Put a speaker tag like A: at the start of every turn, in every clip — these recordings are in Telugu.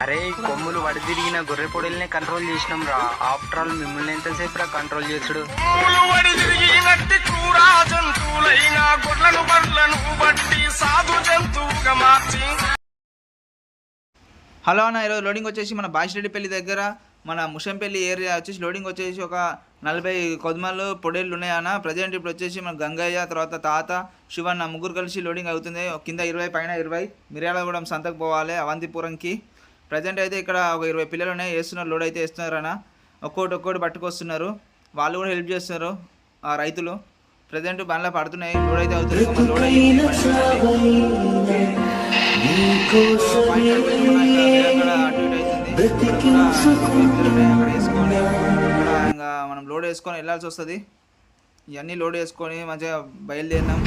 A: అరే కొమ్ములు వడి తిరిగిన గొర్రె పొడల్ని కంట్రోల్ చేసినాం రా. ఆఫ్టర్ ఆల్ మిమ్మల్ని ఎంతసేపు రా కంట్రోల్ చేసుడు.
B: హలో అన్న, ఈరోజు లోడింగ్ వచ్చేసి మన బాషిరెడ్డిపల్లి దగ్గర మన ముషంపల్లి ఏరియా వచ్చేసి లోడింగ్ వచ్చేసి ఒక 40 కొద్మలు పొడేళ్ళు ఉన్నాయన్న. ప్రజెంట్ ఇప్పుడు వచ్చేసి మన గంగయ్య తర్వాత తాత శివన్న ముగ్గురు కలిసి లోడింగ్ అవుతుంది. కింద 20 పైన 20 మిర్యాలగూడెం సంతకు పోవాలి అవంతిపురంకి. ప్రజెంట్ అయితే ఇక్కడ ఒక 20 పిల్లలు ఉన్నాయి, వేస్తున్నారు, లోడ్ అయితే వేస్తున్నారు అన్న. ఒక్కోటి పట్టుకొస్తున్నారు, వాళ్ళు కూడా హెల్ప్ చేస్తున్నారు ఆ రైతులు. ప్రజెంట్ బండ్లో పడుతున్నాయి, లోడ్ అయితే అవుతుంది. లోడ్ అయ్యింది అటు ఇటు అవుతుంది. అక్కడ వేసుకొని ఇక్కడ ఇంకా మనం లోడ్ వేసుకొని వెళ్ళాల్సి వస్తుంది. ఇవన్నీ లోడ్ వేసుకొని మంచిగా బయలుదేరినాం.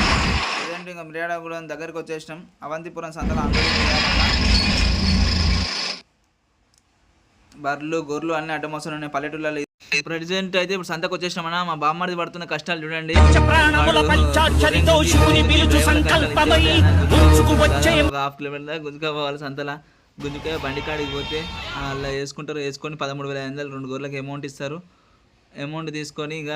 B: ప్రజెంట్ ఇంకా మిర్యాలగూడెం దగ్గరికి వచ్చేసినాం. అవంతిపురం సంతలో అందరూ బర్రెలు గొర్రెలు అన్ని అడ్డమోసలు ఉన్నాయి పల్లెటూళ్ళలో. ప్రెసిడెంట్ అయితే ఇప్పుడు సంతకు వచ్చేసినామన్నా. మా బామ్మది పడుతున్న కష్టాలు చూడండి. ఒక 1/2 కిలోమీటర్ దాకా గుంజుకోవాలి. సంతల గుంజుకాయ బండికాడికి పోతే అలా వేసుకుంటారు. వేసుకొని 13,500 2 గొర్రెలకు అమౌంట్ ఇస్తారు. అమౌంట్ తీసుకొని ఇక